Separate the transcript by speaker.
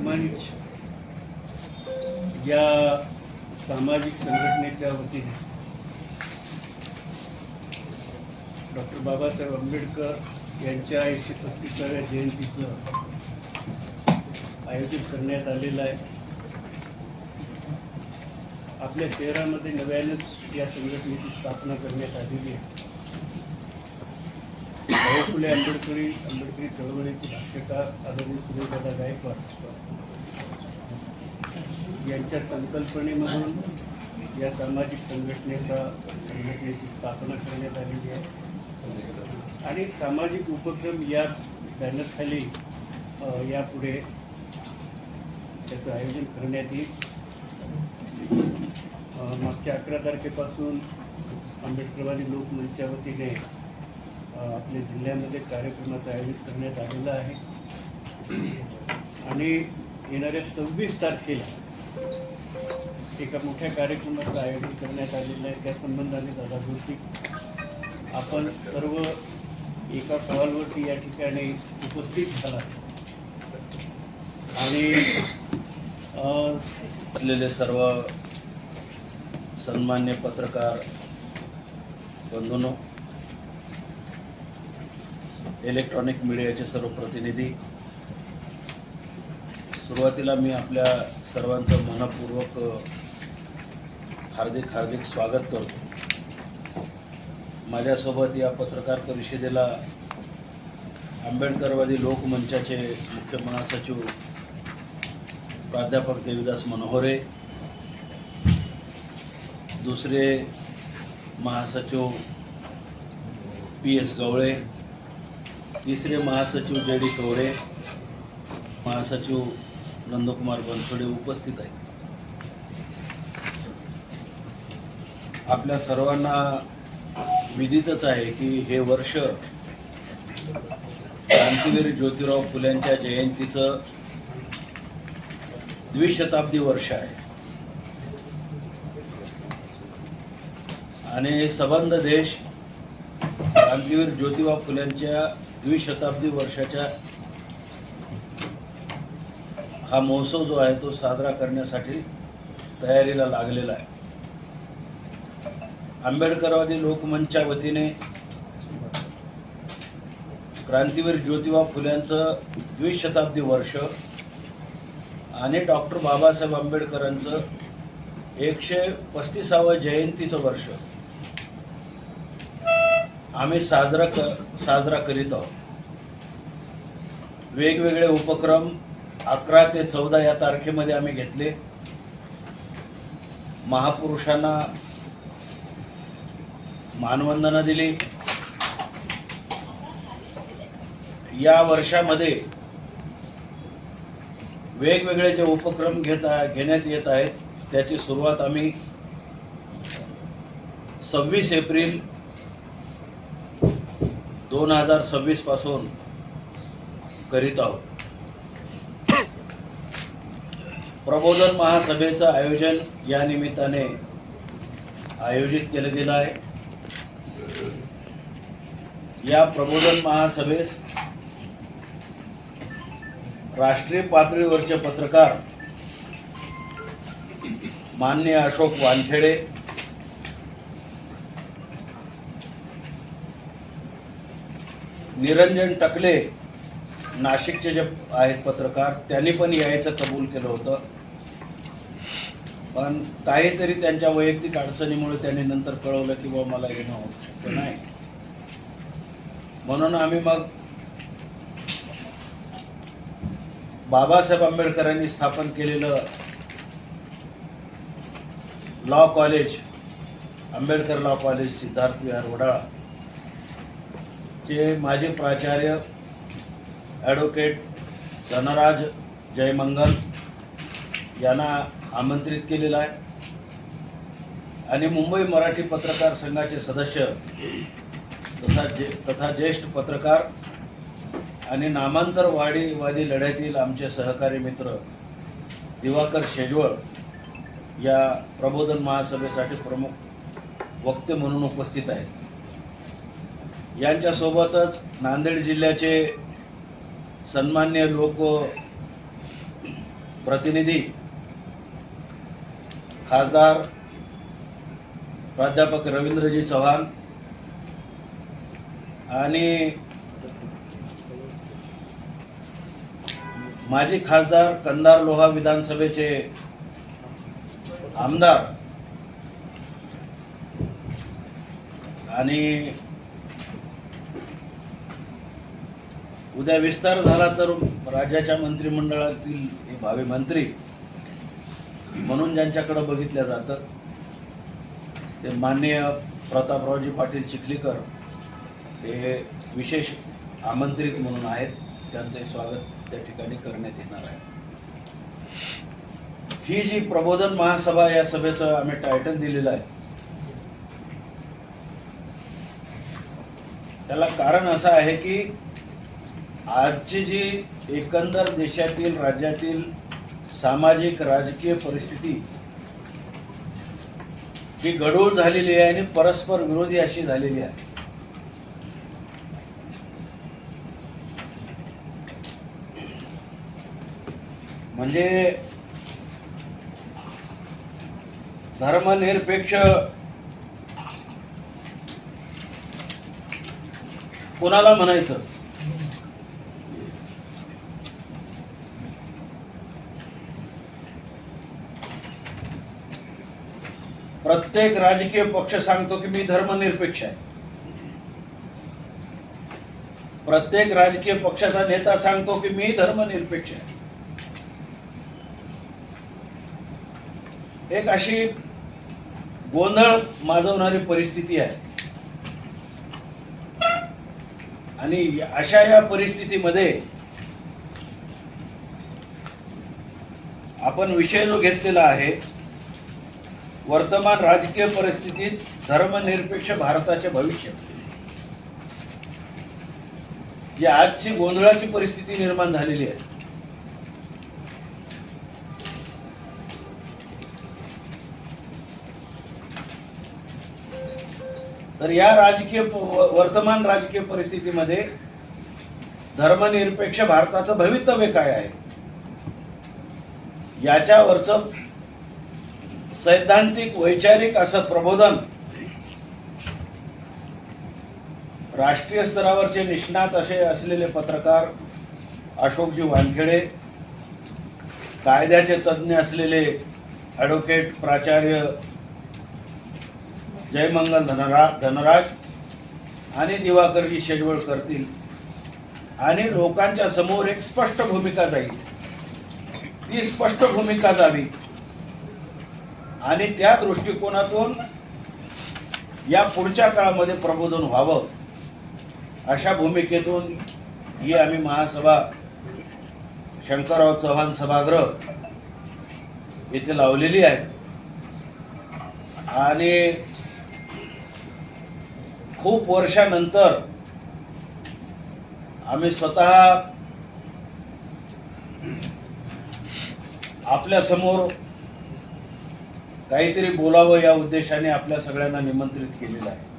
Speaker 1: मंच या सामाजिक संघटनेच्या वतीने डॉक्टर बाबासाहेब आंबेडकर यांच्या 135व्या जयंतीचं आयोजित करण्यात आलेलं आहे. आपल्या शहरामध्ये नव्यानेच या संघटनेची स्थापना करण्यात आलेली आहे. फुले आंबेडकरी चळवळीचे भाष्यकार आदरणीय सुरेशदादा गायकवाड यांच्या संकल्पनेमधून या सामाजिक संघटनेची स्थापना करण्यात आलेली आहे आणि सामाजिक उपक्रम या बॅनरखाली यापुढे त्याचं आयोजन करण्यात येईल. मागच्या 11 तारखेपासून आंबेडकरवादी लोकमंचच्या वतीने आपल्या जिल्ह्यामध्ये कार्यक्रमाचं आयोजित करण्यात आलेलं आहे आणि येणाऱ्या 26 तारखेला एका मोठ्या कार्यक्रमाचं आयोजन करण्यात आलेलं आहे. त्या संबंधाने दादा जोशी आपण सर्व एका कॉलवरती या ठिकाणी उपस्थित झाला आणि
Speaker 2: असलेले सर्व सन्मान्य पत्रकार बंधूंनो, इलेक्ट्रॉनिक मीडियाचे सर्व प्रतिनिधी, सुरुवातीला मी आपल्या सर्वांचं मनपूर्वक हार्दिक स्वागत करतो. माझ्यासोबत या पत्रकार परिषदेला आंबेडकरवादी लोकमंचाचे मुख्य महासचिव प्राध्यापक देवीदास मनोहरे, दुसरे महासचिव PS गवळे, तिसरे महासचिव JD कवडे, महासचिव नंदकुमार बनसोडे उपस्थित आहेत. आपल्या सर्वांना विदितच आहे की हे वर्ष क्रांतीवीर ज्योतिराव फुल्यांच्या जयंतीचं द्विशताब्दी वर्ष आहे आणि सबंध देश क्रांतीवीर ज्योतिबा फुल्यांच्या द्विशताब्दी वर्षाच्या हा महोत्सव जो आहे तो साजरा करण्यासाठी तयारीला लागलेला आहे. आंबेडकरवादी लोकमंचच्या वतीने क्रांतीवीर ज्योतिबा फुल्यांचं द्विशताब्दी वर्ष आणि डॉक्टर बाबासाहेब आंबेडकरांचं 135वं जयंतीचं वर्ष आम्ही साजरा करीत आहोत. वेगवेगळे उपक्रम 11 ते 14 या तारखेमध्ये आम्ही घेतले. महापुरुषांना मानवंदना दिली. या वर्षामध्ये वेगवेगळे जे उपक्रम घेण्यात येत आहेत त्याची सुरुवात आम्ही 26 एप्रिल 2026 पासून करीत आहोत. प्रबोधन महासभेचं आयोजन या निमित्ताने आयोजित केलं गेलं आहे. या प्रबोधन महासभेस राष्ट्रीय पातळीवरचे पत्रकार माननीय अशोक वानखेडे, निरंजन टकले, नाशिकचे जे आहेत पत्रकार, त्यांनी पण यायचं कबूल केलं होतं, पण काहीतरी त्यांच्या वैयक्तिक अडचणीमुळे त्यांनी नंतर कळवलं की बाबा मला येणं शक्य नाही. म्हणून आम्ही मग बाबासाहेब आंबेडकरांनी स्थापन केलेलं law college, Ambedkar law college Siddharth Vihar Wadala चे माजी प्राचार्य ॲडव्होकेट धनराज जयमंगल यांना आमंत्रित केलेलं आहे आणि मुंबई मराठी पत्रकार संघाचे सदस्य तथा ज्येष्ठ पत्रकार आणि नामांतरवादी लढ्यातील आमचे सहकारी मित्र दिवाकर शेजवळ या प्रबोधन महासभेसाठी प्रमुख वक्ते म्हणून उपस्थित आहेत. यांच्यासोबतच नांदेड जिल्ह्याचे सन्मान्य लोक प्रतिनिधी खासदार प्राध्यापक रवींद्रजी चव्हाण आणि माजी खासदार कंधार लोहा विधानसभेचे आमदार आणि उद्या विस्तार झाला तर राज्याच्या मंत्रिमंडळातील हे भावी मंत्री म्हणून ज्यांच्याकडे बघितलं जातं ते माननीय प्रतापरावजी पाटील चिखलीकर हे विशेष आमंत्रित म्हणून आहेत. त्यांचे स्वागत त्या ठिकाणी करण्यात येणार आहे. ही जी प्रबोधन महासभा या सभेचं आम्ही टायटल दिलेलं आहे त्याला कारण असं आहे की आजची जी एकंदर देशातील राज्यातील सामाजिक राजकीय परिस्थिती ही गढूळ झालेली आहे आणि परस्पर विरोधी अशी झालेली आहे. म्हणजे धर्मनिरपेक्ष कोणाला म्हणायचं? प्रत्येक राजकीय पक्ष सांगतो की मी धर्मनिरपेक्ष आहे. प्रत्येक राजकीय पक्षाचा नेता सांगतो की मी धर्मनिरपेक्ष आहे. एक अशी गोंधळ माजवणारी परिस्थिती आहे आणि अशा या परिस्थितीमध्ये आपण विषय जो घेतलेला आहे वर्तमान राजकीय परिस्थितीत धर्मनिरपेक्ष भारताचे भविष्य, जी आजची गोंधळाची परिस्थिती निर्माण झालेली आहे. तर या वर्तमान राजकीय परिस्थितीमध्ये धर्मनिरपेक्ष भारताचं भवितव्य काय आहे याच्यावरचं सैद्धांतिक वैचारिक असं प्रबोधन राष्ट्रीय स्तरावरचे निष्णात असे असलेले पत्रकार अशोकजी वानखेडे, कायद्याचे तज्ज्ञ असलेले ॲडव्होकेट प्राचार्य जयमंगल धनराज आणि दिवाकरजी शेजवळ करतील आणि लोकांच्या समोर एक स्पष्ट भूमिका जाईल. ती स्पष्ट भूमिका जावी आणि त्या दृष्टिकोनातून या पुढच्या काळामध्ये प्रबोधन व्हावं अशा भूमिकेतून ही आम्ही महासभा शंकरराव चव्हाण सभागृह येथे लावलेली आहे. आणि खूप वर्षानंतर आम्ही स्वतः आपल्या समोर काहीतरी बोलावं या उद्देशाने आपल्या सगळ्यांना निमंत्रित केलेलं आहे.